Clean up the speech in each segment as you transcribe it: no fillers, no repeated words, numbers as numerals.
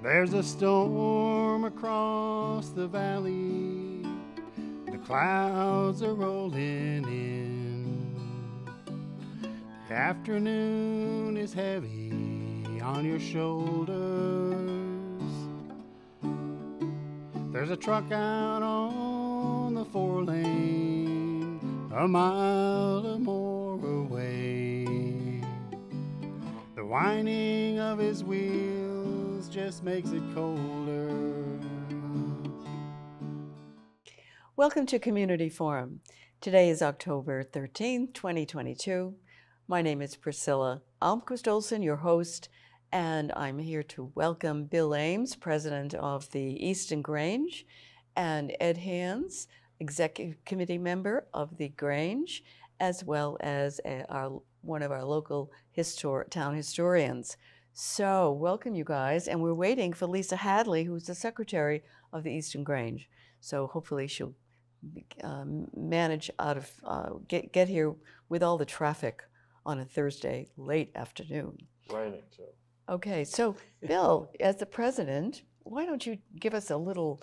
There's a storm across the valley, the clouds are rolling in. The afternoon is heavy on your shoulders. There's a truck out on the 4-lane, a mile or more away. The whining of his wheels just makes it colder. Welcome to Community Forum. Today is October 13th, 2022. My name is Priscilla Almquist-Olsen, your host, and I'm here to welcome Bill Ames, president of the Easton Grange, and Ed Hands, executive committee member of the Grange, as well as one of our local town historians. So welcome, you guys, and we're waiting for Lisa Hadley, who's the secretary of the Easton Grange. So hopefully she'll manage get here with all the traffic on a Thursday late afternoon. Raining too. Okay, so Bill, as the president, why don't you give us a little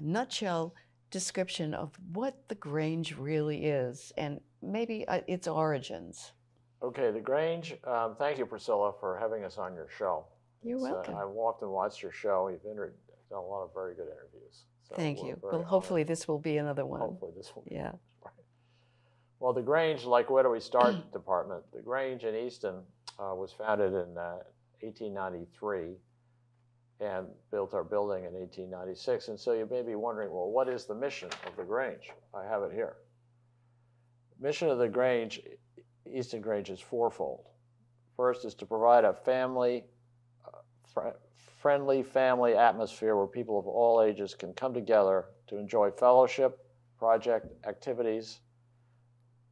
nutshell description of what the Grange really is and maybe its origins? Okay, the Grange, thank you, Priscilla, for having us on your show. You're welcome. I've often watched your show. You've done a lot of very good interviews. So thank you. Well, hopefully this will be another one. Hopefully this will be. Yeah. Right. Well, the Grange, like Where Do We Start department, the Grange in Easton was founded in 1893 and built our building in 1896. And so you may be wondering, well, what is the mission of the Grange? I have it here. Mission of the Grange, Easton Grange, is fourfold. First is to provide a friendly family atmosphere where people of all ages can come together to enjoy fellowship, project activities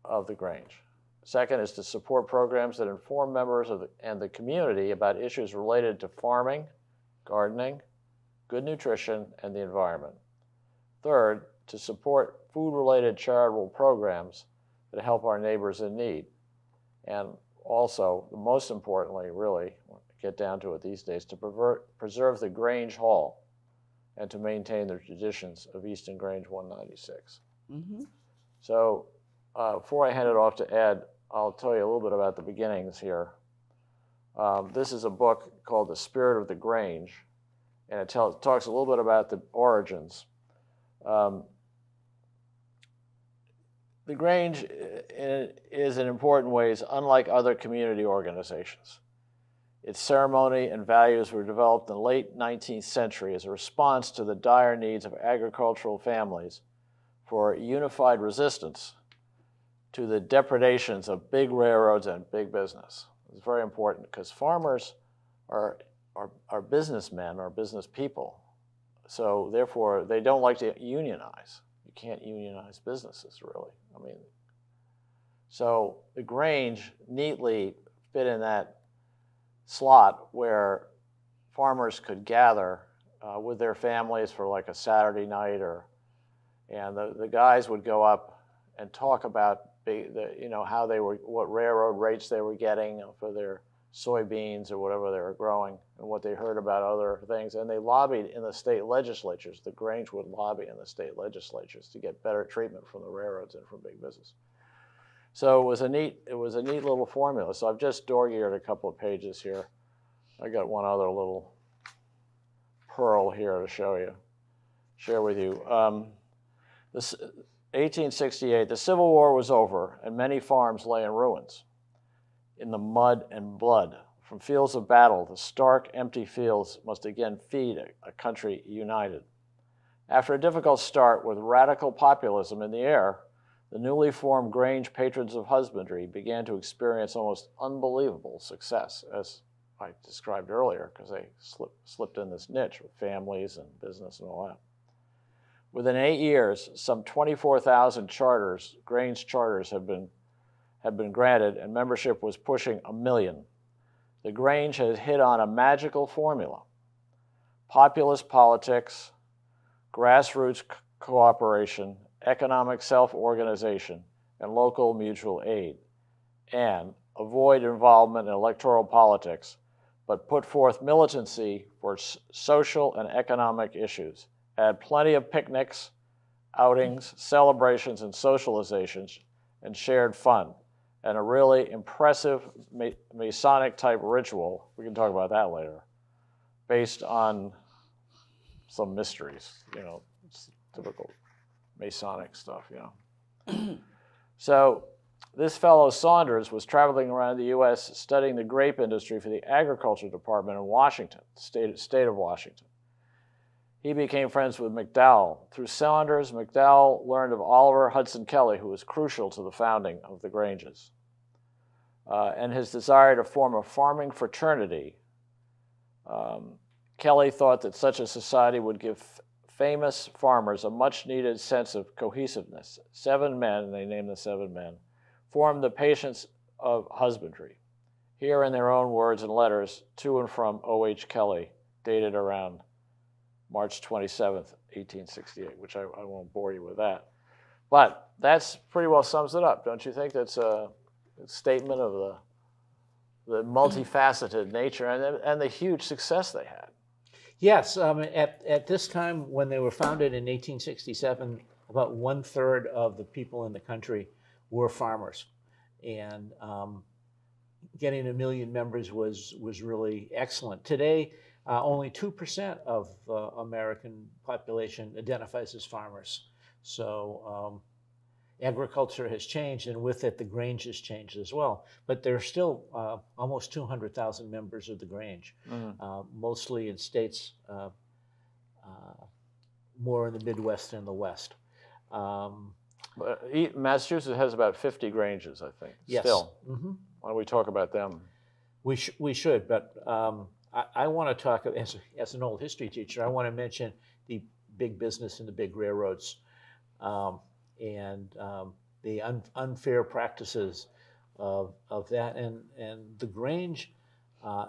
of the Grange. Second is to support programs that inform members and the community about issues related to farming, gardening, good nutrition, and the environment. Third, to support food-related charitable programs that help our neighbors in need. And also, most importantly, really, get down to it these days, to preserve the Grange Hall and to maintain the traditions of Easton Grange 196. Mm-hmm. So before I hand it off to Ed, I'll tell you a little bit about the beginnings here. This is a book called The Spirit of the Grange, and it talks a little bit about the origins. The Grange is in important ways unlike other community organizations. Its ceremony and values were developed in the late 19th century as a response to the dire needs of agricultural families for unified resistance to the depredations of big railroads and big business. It's very important because farmers are businessmen, are business people. So therefore, they don't like to unionize. You can't unionize businesses, really. I mean, so the Grange neatly fit in that slot where farmers could gather with their families for like a Saturday night, and the guys would go up and talk about how they were, what railroad rates they were getting for their soybeans or whatever they were growing, and what they heard about other things. And they lobbied in the state legislatures. The Grange would lobby in the state legislatures to get better treatment from the railroads and from big business. So it was a neat little formula. So I've just dog-eared a couple of pages here. I got one other little pearl here to share with you. This 1868, the Civil War was over, and many farms lay in ruins, in the mud and blood. From fields of battle, the stark, empty fields must again feed a country united. After a difficult start with radical populism in the air, the newly formed Grange Patrons of Husbandry began to experience almost unbelievable success, as I described earlier, because they slipped in this niche with families and business and all that. Within 8 years, some 24,000 Grange charters had been granted, and membership was pushing 1 million. The Grange had hit on a magical formula: populist politics, grassroots cooperation, economic self-organization, and local mutual aid, and avoid involvement in electoral politics but put forth militancy for social and economic issues, had plenty of picnics, outings, celebrations, and socializations, and shared fun, and a really impressive Masonic-type ritual, we can talk about that later, based on some mysteries, you know, it's typical Masonic stuff, you know. So this fellow Saunders was traveling around the U.S. studying the grape industry for the Agriculture Department in Washington, state of Washington. He became friends with McDowell. Through Saunders, McDowell learned of Oliver Hudson Kelley, who was crucial to the founding of the Granges, and his desire to form a farming fraternity. Kelley thought that such a society would give famous farmers a much-needed sense of cohesiveness. 7 men, and they named the 7 men, formed the Patience of Husbandry. Here in their own words and letters, to and from O.H. Kelley, dated around March 27th, 1868, which I won't bore you with that. But that's pretty well sums it up, don't you think? That's a statement of the multifaceted nature and the huge success they had. Yes, at this time when they were founded in 1867, about 1/3 of the people in the country were farmers, and getting 1 million members was really excellent. Today, only 2% of the American population identifies as farmers. So agriculture has changed, and with it, the Grange has changed as well. But there are still almost 200,000 members of the Grange, mostly in states more in the Midwest and the West. Massachusetts has about 50 Granges, I think. Yes. Still. Mm-hmm. Why don't we talk about them? We should, but I want to talk, as an old history teacher, I want to mention the big business and the big railroads, and the unfair practices of that. And the Grange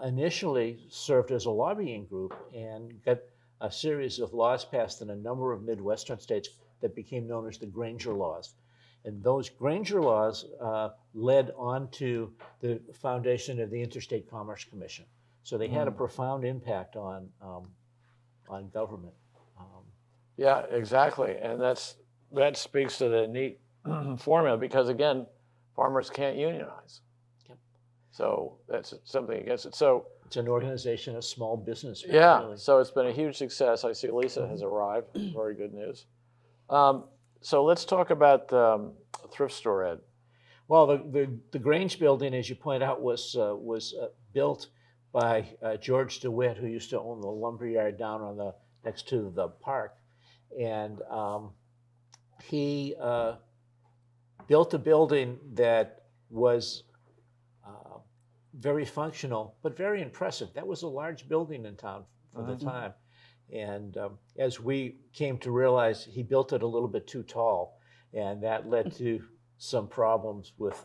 initially served as a lobbying group and got a series of laws passed in a number of Midwestern states that became known as the Granger Laws. And those Granger Laws led on to the foundation of the Interstate Commerce Commission. So they had a profound impact on government. Yeah, exactly. And that speaks to the neat formula because, again, farmers can't unionize. Yep. So that's something against it. So it's an organization of small business. Yeah, really. So it's been a huge success. I see Lisa has arrived. Very good news. So let's talk about thrift store, Ed. Well, the Grange building, as you point out, was built by George DeWitt, who used to own the lumberyard down on next to the park, and he built a building that was very functional, but very impressive. That was a large building in town for the time. And as we came to realize, he built it a little bit too tall, and that led to some problems with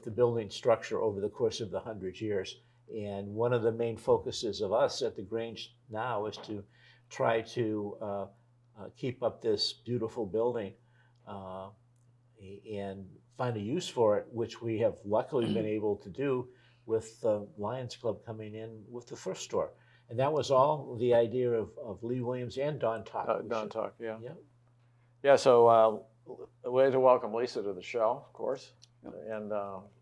the building structure over the course of the 100 years. And one of the main focuses of us at the Grange now is to try to keep up this beautiful building and find a use for it, which we have luckily been able to do with the Lions Club coming in with the thrift store. And that was all the idea of Lee Williams and Don Tuck. Don Tuck, yeah. Yeah. Yeah, so a way to welcome Lisa to the show, of course. And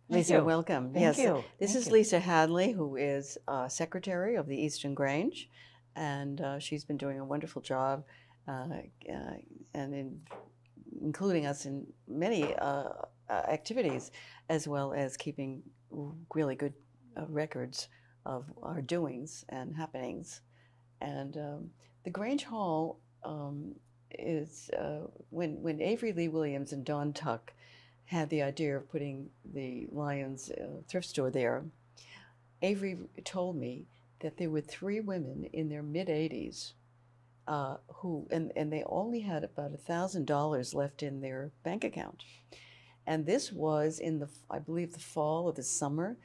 Lisa, welcome. Thank you. This is Lisa Hadley, who is secretary of the Easton Grange, and she's been doing a wonderful job, and including us in many activities, as well as keeping really good records of our doings and happenings. And the Grange Hall is, when Avery Lee Williams and Don Tuck had the idea of putting the Lions thrift store there, Avery told me that there were 3 women in their mid-80s who, and they only had about $1,000 left in their bank account. And this was in I believe, the fall or the summer.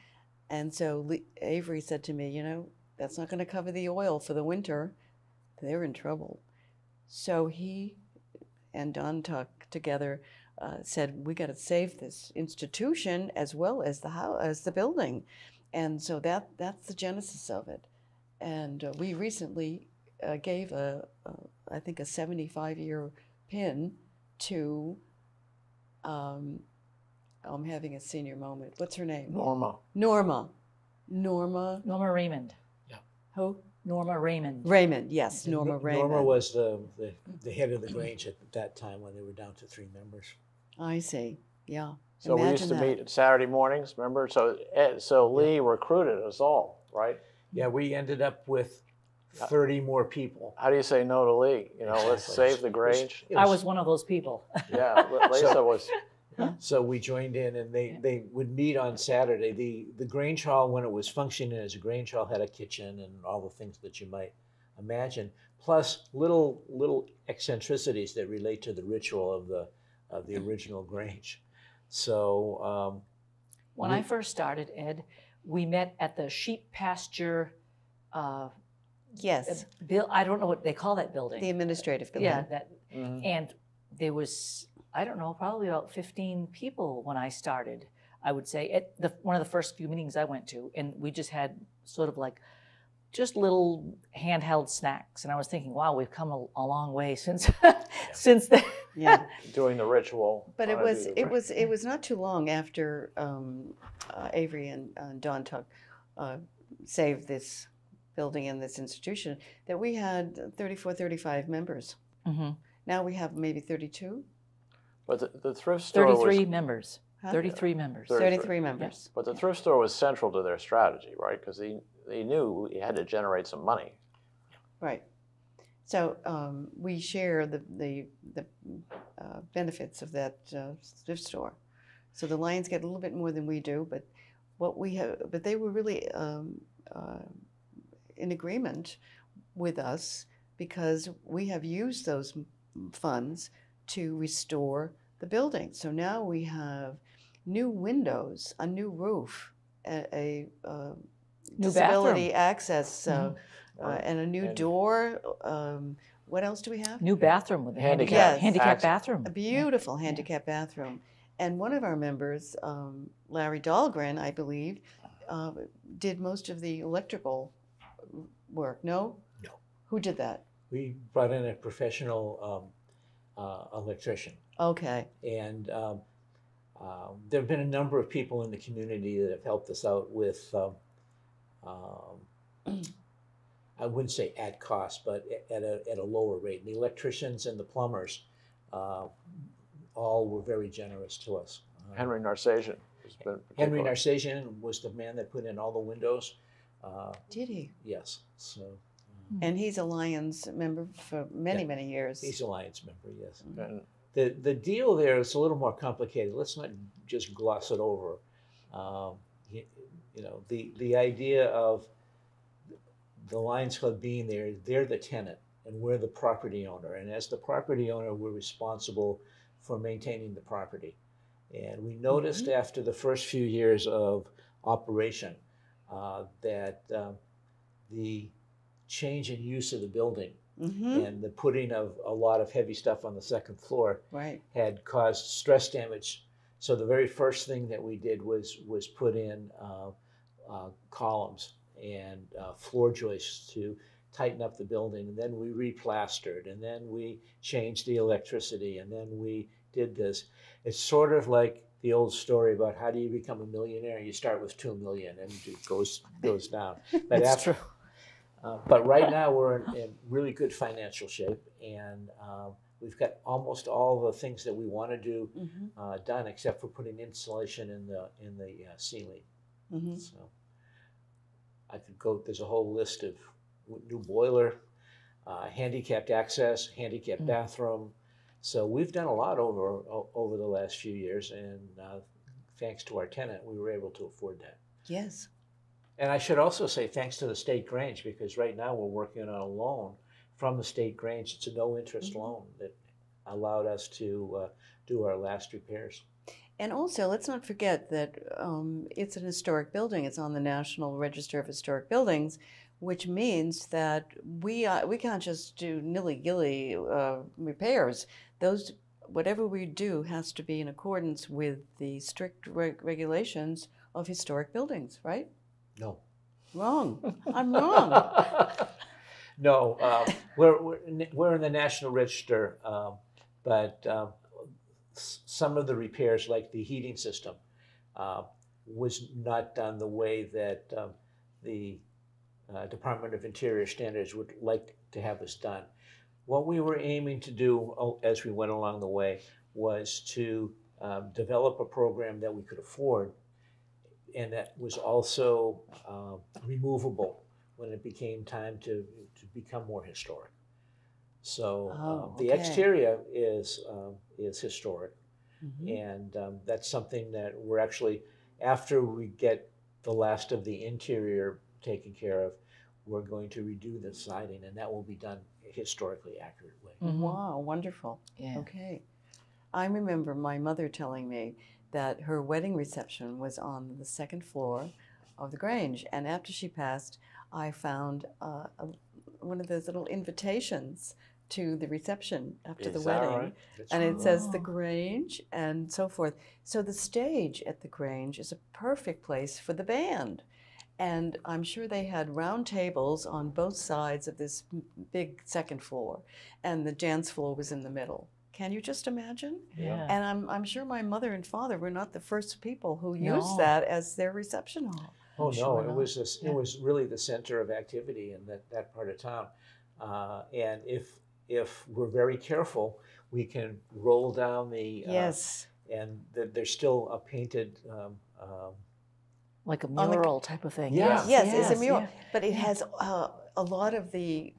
And so Avery said to me, you know, that's not going to cover the oil for the winter. They're in trouble. So he and Don Tuck together said, we got to save this institution as well as the building. And so that's the genesis of it. And we recently gave I think a 75-year pin to, I'm having a senior moment. What's her name? Norma. Norma Raymond. Yeah. Who? Norma Raymond. Raymond, yes, Norma Raymond. Norma was the head of the Grange at that time when they were down to 3 members. I see, yeah. So we used to meet Saturday mornings, remember? So Lee recruited us all, right? Yeah, we ended up with 30 more people. How do you say no to Lee? You know, let's save the Grange. I was one of those people. Yeah, Lisa was. So we joined in, and they would meet on Saturday. The Grange Hall, when it was functioning as a Grange Hall, had a kitchen and all the things that you might imagine, plus little eccentricities that relate to the ritual of the original Grange. So when I first started, Ed, we met at the sheep pasture. Yes. I don't know what they call that building. The administrative building. Yeah, that, and there was, I don't know, probably about 15 people when I started, I would say, at one of the first few meetings I went to, and we just had sort of like just little handheld snacks. And I was thinking, wow, we've come a long way since since then. Yeah. Doing the ritual. But it was not too long after Avery and Don Tuck saved this building and this institution that we had 34, 35 members. Mm-hmm. Now we have maybe 32. But the thrift store 33 members. Huh? 33 members. 33 members. But the thrift store was central to their strategy, right? Because they knew he had to generate some money. Right. So we share the benefits of that thrift store. So the Lions get a little bit more than we do, but but they were really in agreement with us because we have used those funds to restore the building. So now we have new windows, a new roof, a New disability bathroom. access, and a new door. What else do we have? New bathroom with a Handicap handicap access. bathroom. A beautiful handicap bathroom. And one of our members, Larry Dahlgren, I believe, did most of the electrical work. No? No. Who did that? we brought in a professional electrician. Okay. And there have been a number of people in the community that have helped us out with, I wouldn't say at cost, but at a lower rate. The electricians and the plumbers all were very generous to us. Henry Narsazian has been Henry particular. Narsazian was the man that put in all the windows. Did he? Yes. So. And he's a Lions member for many, many years. He's a Lions member, yes. And The deal there is a little more complicated. Let's not just gloss it over. You know, the idea of the Lions Club being there, they're the tenant and we're the property owner. And as the property owner, we're responsible for maintaining the property. And we noticed after the first few years of operation that the change in use of the building and the putting of a lot of heavy stuff on the second floor had caused stress damage. So the very first thing that we did was put in columns and floor joists to tighten up the building. And then we replastered, and then we changed the electricity, and then we did this. It's sort of like the old story about how do you become a millionaire? You start with 2 million and it goes down. But That's true. But right now we're in really good financial shape, and we've got almost all the things that we want to do done, except for putting insulation in the ceiling. So I could go. There's a whole list of new boiler, handicapped access, handicapped bathroom. So we've done a lot over the last few years, and thanks to our tenant, we were able to afford that. Yes. And I should also say thanks to the State Grange, because right now we're working on a loan from the State Grange. It's a no-interest loan that allowed us to do our last repairs. And also, let's not forget that it's an historic building. It's on the National Register of Historic Buildings, which means that we can't just do nilly-gilly repairs. Whatever we do has to be in accordance with the strict regulations of historic buildings, right? No. Wrong. I'm wrong. No, we're in the National Register, but some of the repairs, like the heating system, was not done the way that the Department of Interior Standards would like to have us done. What we were aiming to do as we went along the way was to develop a program that we could afford and that was also removable when it became time to become more historic. So the exterior is historic, and that's something that we're actually, after we get the last of the interior taken care of, we're going to redo the siding, and that will be done historically accurately. Wow, wonderful. Yeah. Okay. I remember my mother telling me that her wedding reception was on the second floor of the Grange, and after she passed, I found one of those little invitations to the reception after the wedding, right? and it says the Grange and so forth. So the stage at the Grange is a perfect place for the band, and I'm sure they had round tables on both sides of this big second floor, and the dance floor was in the middle. Can you just imagine? Yeah. And I'm sure my mother and father were not the first people who used that as their reception hall. Oh Sure no, not. it was really the center of activity in that part of town. And if we're very careful, we can roll down the Yes. and there's still a painted Like a mural type of thing. Yeah. Yes, it's a mural, yeah. but it has a lot of the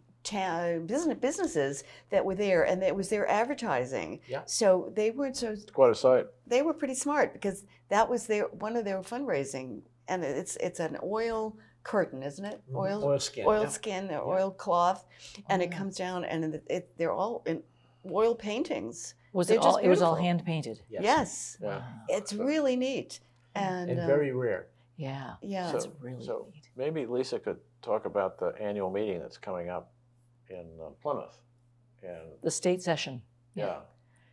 businesses that were there, and it was their advertising. Yeah. So they were Quite a sight. they were pretty smart because that was one of their fundraising, and it's an oil curtain, isn't it? Oil skin. Oil Yeah. skin, or oil cloth, and it comes down, and they're all in oil paintings. Was They're it all? just It was all beautiful. hand painted. Yes, Yeah. it's really neat, and very rare. Yeah. yeah. That's really So neat. maybe Lisa could talk about the annual meeting that's coming up in Plymouth. And The state session. yeah.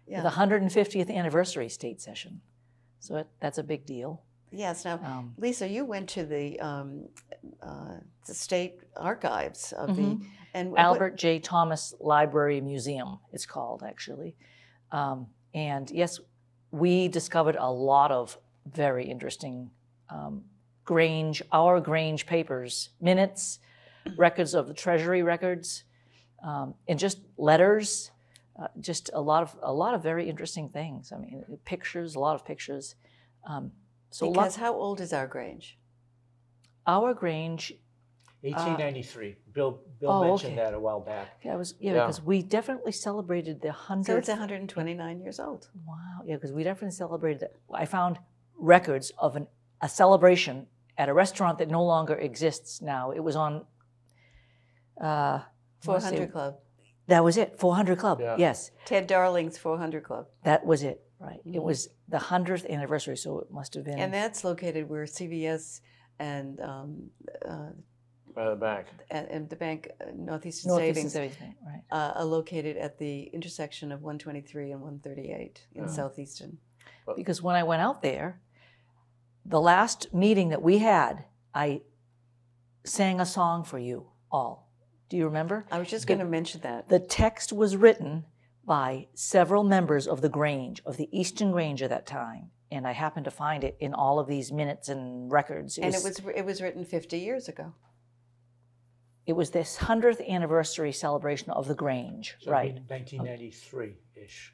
Yeah. The 150th anniversary state session. So that's a big deal. Yes. Now, Lisa, you went to the state archives of the and Albert J. Thomas Library Museum, it's called actually. And yes, we discovered a lot of very interesting our Grange papers, minutes, records of the Treasury records, and just letters, just a lot of very interesting things. I mean, pictures, a lot of pictures. because how old is our Grange? Our Grange. 1893. Bill Oh, mentioned okay. that a while back. Because we definitely celebrated the 100th. So it's 129 years old. Wow, yeah, because we definitely celebrated it. I found records of a celebration at a restaurant that no longer exists now. It was on 400 Club. That was it, 400 Club, Yeah. yes. Ted Darling's 400 Club. That was it, right. It was the 100th anniversary, so it must have been. And that's located where CVS and By the bank. the bank, Northeastern Northeastern Savings, Savings Bank, right. are located at the intersection of 123 and 138 in Southeastern. Because when I went out there, the last meeting that we had, I sang a song for you all. Do you remember? I was just going to mention that. The text was written by several members of the Grange, of the Easton Grange at that time, and I happened to find it in all of these minutes and records. It was written 50 years ago. It was this 100th anniversary celebration of the Grange, So right? 1993-ish.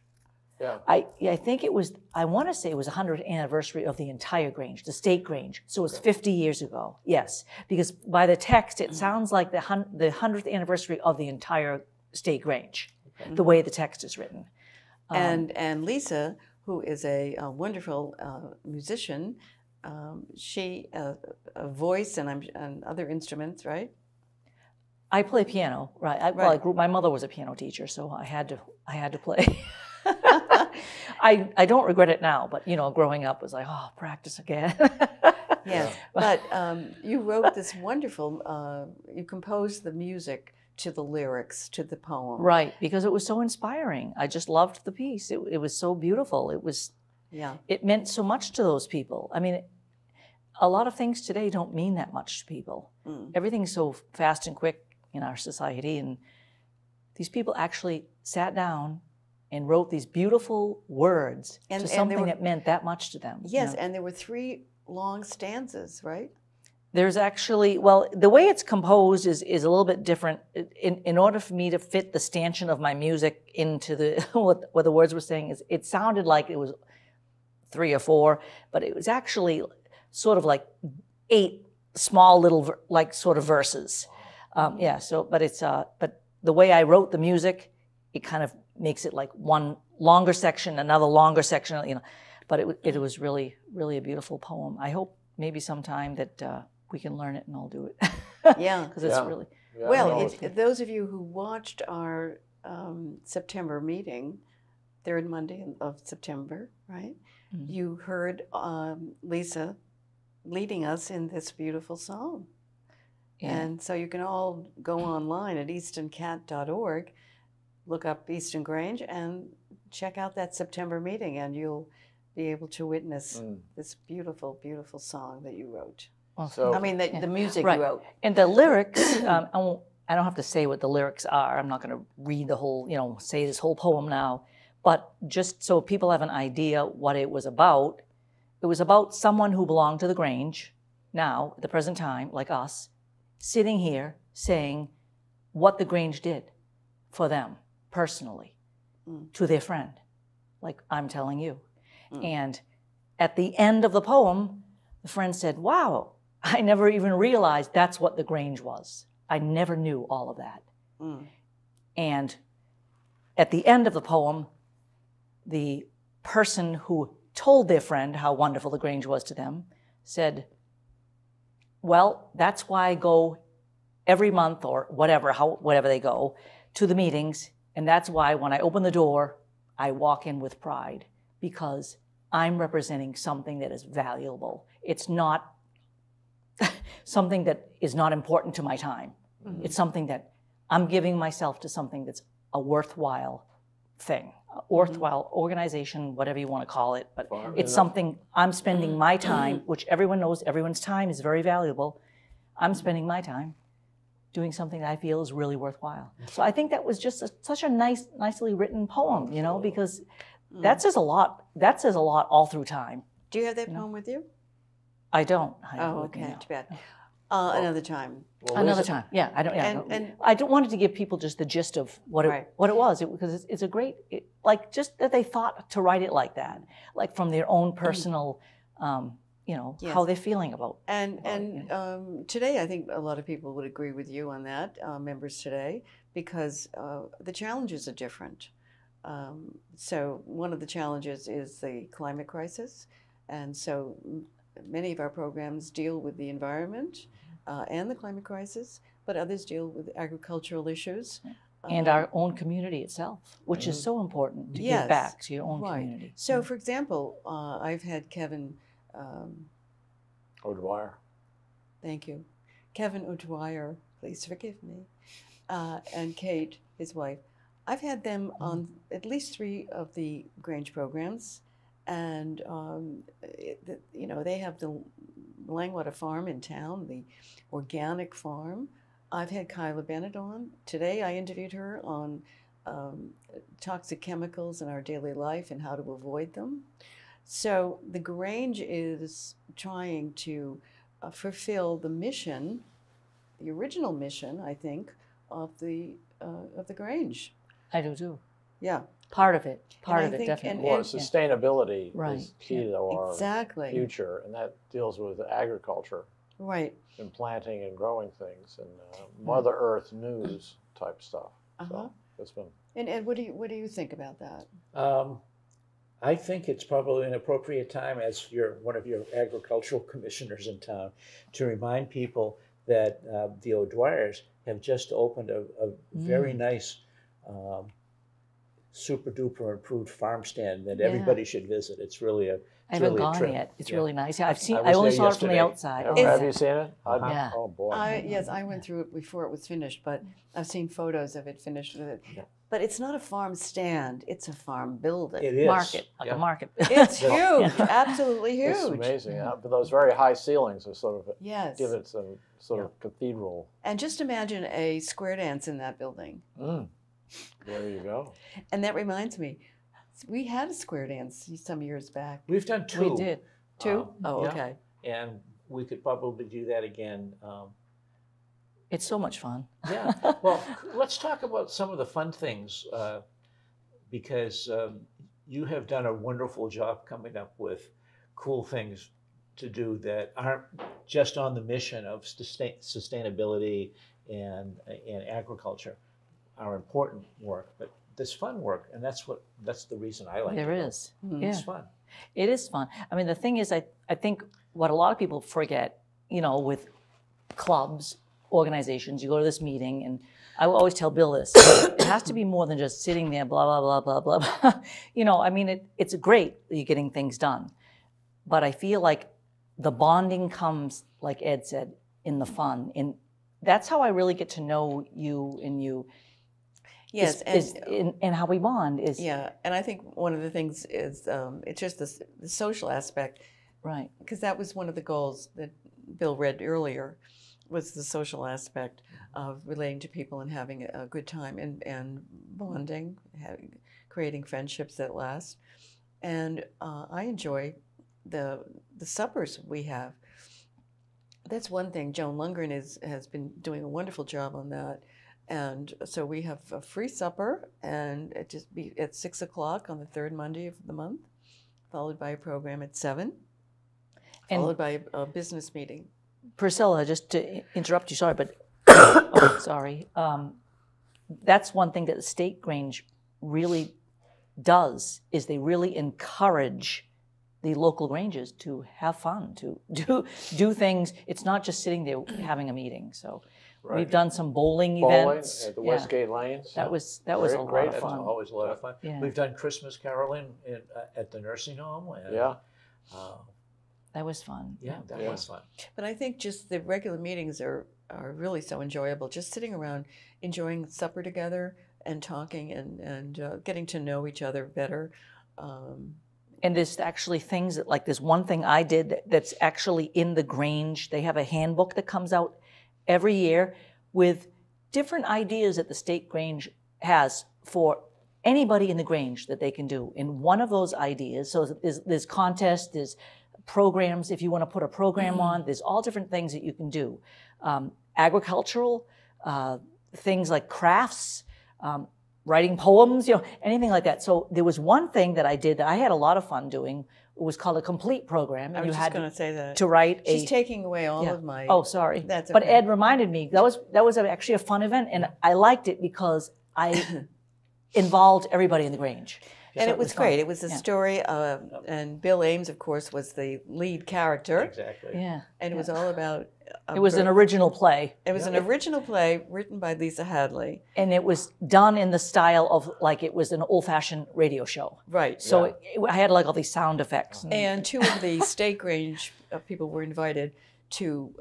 Yeah. I think it was, I want to say it was the 100th anniversary of the entire Grange, the state Grange. So it was 50 years ago, yes. Because by the text, it sounds like the 100th anniversary of the entire state Grange, the way the text is written. And Lisa, who is a wonderful musician, she a voice and other instruments, right? I play piano, right? My mother was a piano teacher, so I had to play. I don't regret it now, but growing up was like, oh, practice again. Yes, but you wrote this wonderful. You composed the music to the lyrics to the poem, Right, because it was so inspiring. I just loved the piece. It was so beautiful. It meant so much to those people. I mean, a lot of things today don't mean that much to people. Everything's so fast and quick in our society, and these people actually sat down and wrote these beautiful words to something that meant that much to them. Yes, and there were 3 long stanzas, right? There's actually, well, the way it's composed is a little bit different. In order for me to fit the stanchion of my music into the what the words were saying, is it sounded like it was 3 or 4, but it was actually sort of like 8 small little like sort of verses. Yeah. So, but it's but the way I wrote the music, it kind of makes it like one longer section, another longer section. You know, but it was really a beautiful poem. I hope maybe sometime that we can learn it and I'll do it. Yeah, because it's really well. Those of you who watched our September meeting, 3rd Monday of September, right? Mm-hmm. You heard Lisa leading us in this beautiful song. Yeah. And so you can all go online at eastoncat.org, look up Easton Grange, and check out that September meeting, and you'll be able to witness this beautiful, beautiful song that you wrote. Well, so, I mean, the music you wrote. And the lyrics, I don't have to say what the lyrics are. I'm not going to read the whole, say this whole poem now. But just so people have an idea what it was about someone who belonged to the Grange now, at the present time, like us, sitting here saying what the Grange did for them personally to their friend, like I'm telling you. And at the end of the poem, the friend said, wow, I never even realized that's what the Grange was. I never knew all of that. And at the end of the poem, the person who told their friend how wonderful the Grange was to them said, well, that's why I go every month or whatever they go to the meetings. And that's why when I open the door, I walk in with pride, because I'm representing something that is valuable. It's not something that is not important to my time. Mm-hmm. It's something that I'm giving myself to something that's a worthwhile thing, a worthwhile organization, whatever you want to call it. But it's something I'm spending my time, which everyone knows everyone's time is very valuable. I'm spending my time doing something that I feel is really worthwhile. So I think that was just such a nicely written poem, because that says a lot. That says a lot all through time. Do you have that poem with you? I don't. Oh, okay. Too bad. Another time. Well, another time. Yeah, I don't. Yeah, and I wanted to give people just the gist of what it was, because it's a great, just that they thought to write it like that, like from their own personal, yes. how they're feeling about. And today, I think a lot of people would agree with you on that, members today, because the challenges are different. So one of the challenges is the climate crisis, and so many of our programs deal with the environment and the climate crisis, but others deal with agricultural issues. And our own community itself, which is so important to give back to your own community. So, for example, I've had Kevin O'Dwyer. Thank you. Kevin O'Dwyer, please forgive me, and Kate, his wife. I've had them on at least 3 of the Grange programs, and they have the Langwater Farm in town, the organic farm. I've had Kyla Bennett on. Today I interviewed her on toxic chemicals in our daily life and how to avoid them. So the Grange is trying to fulfill the mission, the original mission, I think, of the Grange. I do too. Yeah. Part of it, definitely. Well, sustainability is key to our future, and that deals with agriculture. Right. And planting and growing things, and Mother Earth news type stuff. So it's been. And what do you think about that? I think it's probably an appropriate time, as one of your agricultural commissioners in town, to remind people that the O'Dwyers have just opened a very nice super duper improved farm stand that everybody should visit. It's really a I haven't really a gone trip. yet. It's really nice. Yeah, I I only was saw there it from the yesterday. outside. Have you seen it? Yeah. Oh boy. Yes, I went through it before it was finished, but I've seen photos of it finished with it. Yeah. But it's not a farm stand; it's a farm building. It is. Market, like Yeah. a market. It's huge, absolutely huge. It's amazing. But those very high ceilings are sort of Yes. give it some sort of cathedral. And just imagine a square dance in that building. There you go. And that reminds me, we had a square dance some years back. We've done two. We did. Two? Oh, yeah. okay. And we could probably do that again. It's so much fun. Yeah. Well, let's talk about some of the fun things because you have done a wonderful job coming up with cool things to do that aren't just on the mission of sustainability and agriculture. Are important work, but there's fun work, and that's the reason I like it. There is. Yeah. It's fun. It is fun. I mean, the thing is, I think what a lot of people forget, you know, with clubs, organizations, you go to this meeting, and I will always tell Bill this, it has to be more than just sitting there, blah, blah, blah, blah, blah. You know, I mean, it's great that you're getting things done, but I feel like the bonding comes, like Ed said, in the fun. And that's how I really get to know you and you. Yes, and how we bond is. Yeah, and I think one of the things is it's just the social aspect. Right. Because that was one of the goals that Bill read earlier, was the social aspect of relating to people and having a good time and bonding, creating friendships that last. And I enjoy the suppers we have. That's one thing. Joan Lundgren has been doing a wonderful job on that. And so we have a free supper, and it just be at 6 o'clock on the third Monday of the month, followed by a program at 7, followed by a business meeting. Priscilla, just to interrupt you, sorry, but sorry. That's one thing that the State Grange really does, is they really encourage the local granges to have fun, to do things. It's not just sitting there having a meeting. So we've done some bowling events at the Westgate Lanes. That was a lot of That's fun. always a lot of fun. Yeah. We've done Christmas caroling at the nursing home. And, That was fun. yeah, that was fun. But I think just the regular meetings are really so enjoyable. Just sitting around, enjoying supper together and talking and getting to know each other better. And there's actually things that, like, there's one thing I did that's actually in the Grange. They have a handbook that comes out every year with different ideas that the State Grange has for anybody in the Grange that they can do. And one of those ideas, so there's contests, there's programs, if you want to put a program on, there's all different things that you can do. Agricultural, things like crafts, writing poems, anything like that. So there was one thing that I did that I had a lot of fun doing. It was called a complete program. And I was you just had going to say that. to write She's taking away all of my... Oh, sorry. That's But okay. Ed reminded me, that was actually a fun event, and I liked it because I involved everybody in the Grange. And So it was fun. great. It was a story, and Bill Ames, of course, was the lead character. Exactly. Yeah. And it was all about... It was an original play. It was an original play written by Lisa Hadley. And it was done in the style of, like, it was an old-fashioned radio show. Right. So I had, like, all these sound effects. And two of the State Grange people were invited to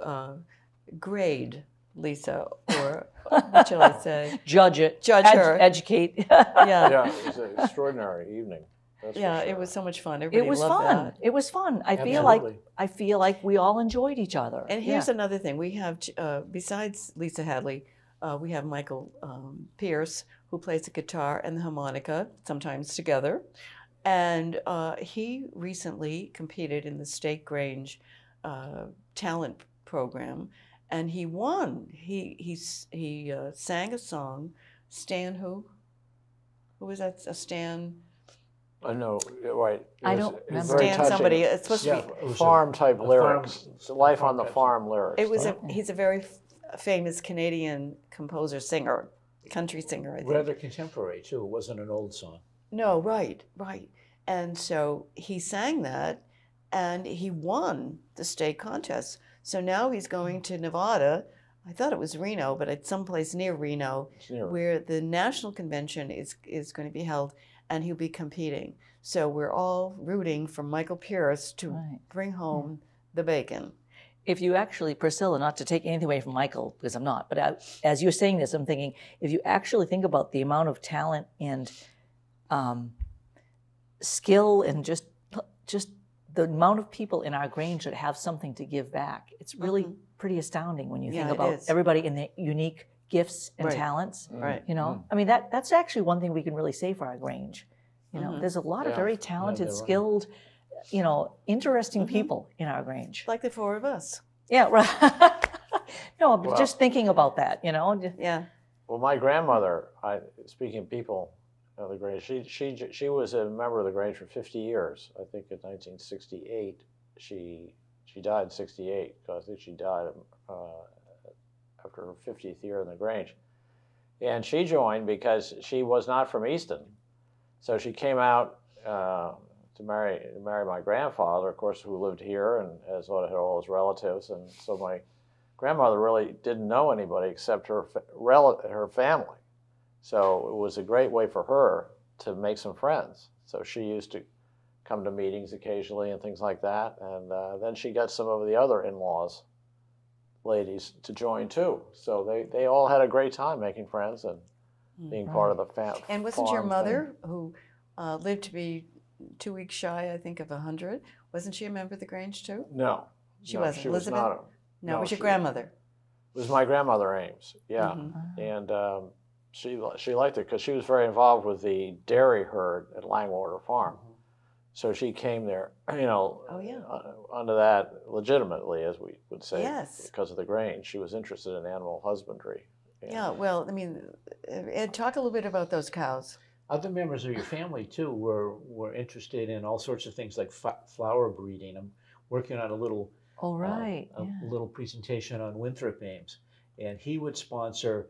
grade Lisa, or what shall I say? Judge it. Judge her. Educate. Yeah. Yeah, it was an extraordinary evening. That's Yeah, for sure. it was so much fun. Everybody It was loved fun. that. It was fun. I Absolutely. feel like we all enjoyed each other. And here's another thing. We have, besides Lisa Hadley, we have Michael Pierce, who plays the guitar and the harmonica, sometimes together. And he recently competed in the State Grange talent program, and he won. He sang a song. Stan who? Who was that? Stan? No, right. I don't It was remember. very Stan touching. somebody. It's supposed to Yeah, be. it was Farm-type lyrics. Life on the farm-type. farm lyrics. It was he's a very famous Canadian composer, singer, country singer, I think. Rather contemporary, too. It wasn't an old song. No, right. And so he sang that, and he won the state contest. So now he's going to Nevada I thought it was Reno, but it's someplace near Reno, where the national convention is going to be held, and he'll be competing. So we're all rooting for Michael Pierce to bring home the bacon. If you actually, Priscilla, not to take anything away from Michael, because I'm not, but as you're saying this, I'm thinking, if you actually think about the amount of talent and skill and just the amount of people in our Grange that have something to give back, it's really pretty astounding when you think about everybody in their unique gifts and talents. Right. You know, I mean, that's actually one thing we can really say for our Grange. You know, there's a lot of very talented, skilled, you know, interesting people in our Grange. Like the four of us. Yeah, right. No, but just thinking about that, you know. Yeah. Well, my grandmother, speaking of people of the Grange, she was a member of the Grange for 50 years. I think in 1968, she died in 68, because I think she died after her 50th year in the Grange. And she joined because she was not from Easton. So she came out to marry my grandfather, of course, who lived here and had all his relatives. And so my grandmother really didn't know anybody except her family. So it was a great way for her to make some friends. So she used to come to meetings occasionally and things like that. And then she got some of the other in-laws, ladies, to join too. So they all had a great time making friends and being part of the family. And wasn't your mother, who lived to be 2 weeks shy, I think, of 100, wasn't she a member of the Grange too? No. She wasn't. She Elizabeth? was not. No, it was your grandmother. It was my grandmother, Ames, yeah. And she liked it because she was very involved with the dairy herd at Langwater Farm. So she came there, you know, under that legitimately, as we would say, because of the Grange. She was interested in animal husbandry. Yeah, well, I mean, Ed, talk a little bit about those cows. Other members of your family, too, were interested in all sorts of things like flower breeding. I'm working on a little little presentation on Winthrop Ames, and he would sponsor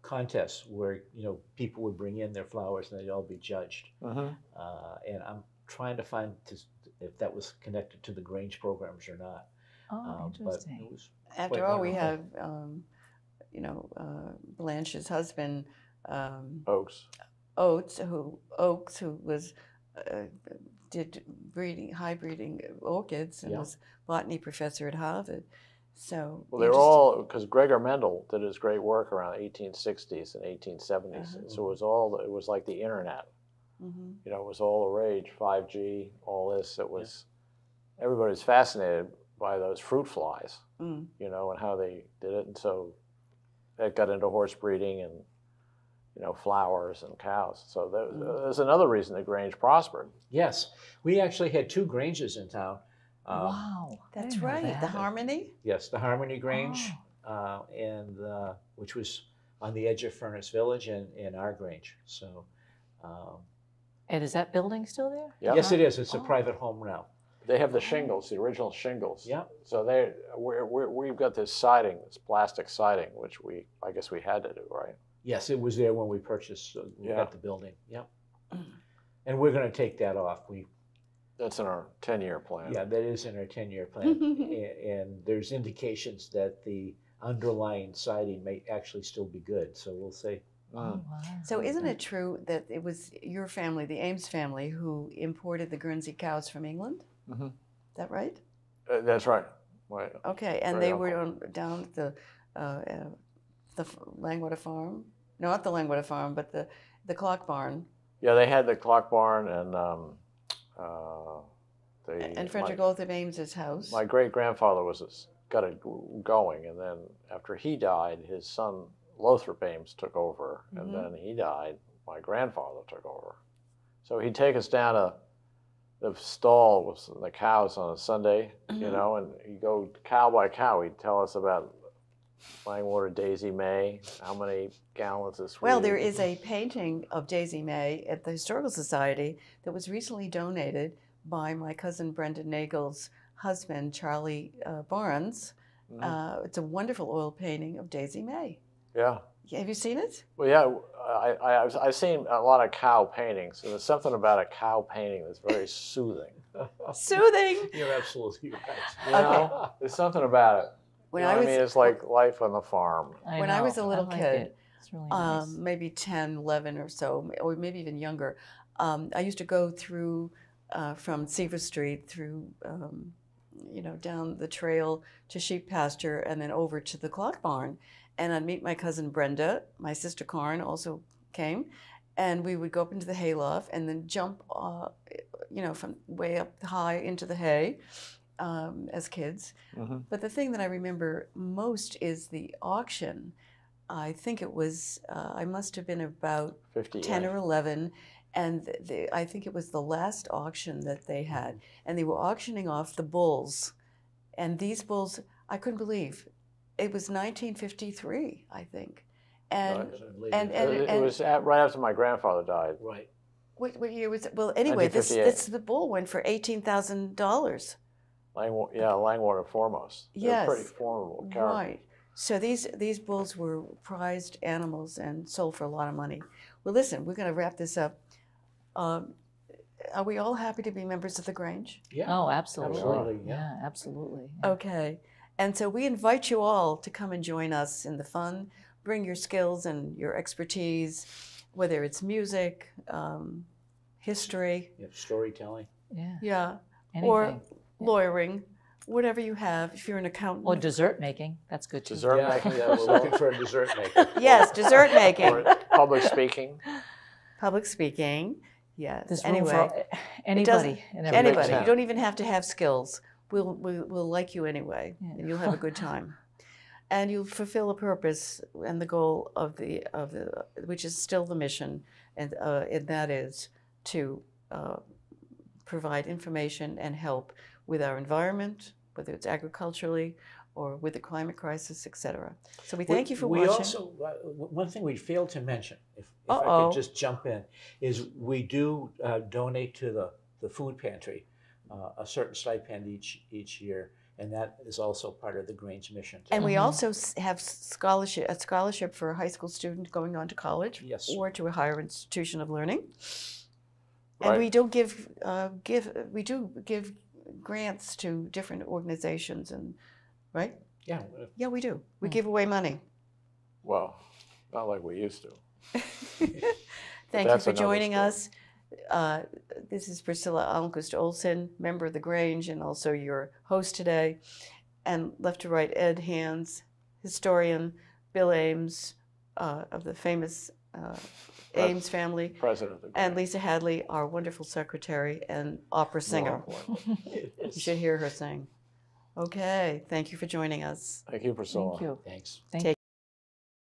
contests where, you know, people would bring in their flowers and they'd all be judged. And I'm trying to find if that was connected to the Grange programs or not. Oh, interesting. But it was After all, we have, you know, Blanche's husband, Oakes, who was did high breeding orchids and was botany professor at Harvard. So they were all, because Gregor Mendel did his great work around the 1860s and 1870s. So it was like the internet. You know, it was all the rage, 5G, all this. It was everybody's fascinated by those fruit flies, you know, and how they did it. And so that got into horse breeding and, you know, flowers and cows. So there's another reason the Grange prospered. Yes. We actually had 2 Granges in town. Wow. That's right. The Harmony? Yes, the Harmony Grange, and which was on the edge of Furnace Village, and our Grange. So, and is that building still there? Yep. Yes, it is. It's a private home now. They have the shingles, the original shingles. Yeah. So we've got this siding, this plastic siding, which I guess we had to do, right? Yes, it was there when we purchased got the building. Yeah. And we're going to take that off. That's in our 10-year plan. Yeah, that is in our 10-year plan. And there's indications that the underlying siding may actually still be good. So we'll see. Wow. So isn't it true that it was your family, the Ames family, who imported the Guernsey cows from England? Is that right? That's right. Okay, and they were down at the Langwater Farm? No, not the Langwater Farm, but the clock barn. Yeah, they had the clock barn and Frederick Oldham Ames's house. My great-grandfather got it going, and then after he died, his son Lothrop Ames took over, and then he died. My grandfather took over. So he'd take us down to the stall with the cows on a Sunday, you know, and he'd go cow by cow. He'd tell us about Langwater Daisy May, how many gallons of sweet. Well, there is a painting of Daisy May at the Historical Society that was recently donated by my cousin Brendan Nagel's husband, Charlie Barnes. It's a wonderful oil painting of Daisy May. Yeah. Have you seen it? Well, yeah, I've seen a lot of cow paintings, and there's something about a cow painting that's very soothing. Soothing? You're absolutely right. You know, there's something about it. when You know I what was I mean, it's like life on the farm. when I was a little like kid, it. It's really nice. maybe 10, 11 or so, or maybe even younger, I used to go through from Seaver Street through, down the trail to sheep pasture and then over to the clock barn. And I'd meet my cousin Brenda, my sister Karen also came, and we would go up into the hayloft and then jump, from way up high into the hay as kids. Mm-hmm. But the thing that I remember most is the auction. I think it was, I must have been about 10 or 11, and I think it was the last auction that they had. And they were auctioning off the bulls. And these bulls, I couldn't believe. It was 1953, I think. And It was right after my grandfather died. Right. what year was it? Well, anyway, the bull went for $18,000. Langwater foremost. They're Yes. pretty formidable character. Right. So these bulls were prized animals and sold for a lot of money. Well, listen, we're going to wrap this up. Are we all happy to be members of the Grange? Yeah. Oh, absolutely. Absolutely, yeah. Yeah, absolutely. Yeah. Okay. And so we invite you all to come and join us in the fun. Bring your skills and your expertise, whether it's music, history, Storytelling. Yeah. or Anything. lawyering, whatever you have. If you're an accountant. Or dessert making. That's good too. Dessert making. Yeah, we're looking for a dessert maker. Yes, dessert making. Or public speaking. Public speaking. Yes. There's room Anyway, for anybody and everybody. anybody. town. You don't even have to have skills. We'll like you anyway, Yeah. and you'll have a good time, and you'll fulfill a purpose and the goal of the which is still the mission, and that is to provide information and help with our environment, whether it's agriculturally or with the climate crisis, etc. So we thank you for we watching. Also, one thing we failed to mention, if I Uh-oh. could just jump in, is we do donate to the food pantry a certain stipend each year, and that is also part of the Grange mission. And we also have a scholarship for a high school student going on to college Yes. or to a higher institution of learning. Right. And we do give grants to different organizations, and right? Yeah. Yeah, we do. We give away money. Well, not like we used to. Thank you that's for another joining story. us. This is Priscilla Almquist-Olsen, member of the Grange and also your host today. And left to right, Ed Hands, historian, Bill Ames of the famous Ames family, President of the and Grange. Lisa Hadley, our wonderful secretary and opera singer. You should hear her sing. Okay, thank you for joining us. Thank you, Priscilla. Thank you. Thanks. Thank you.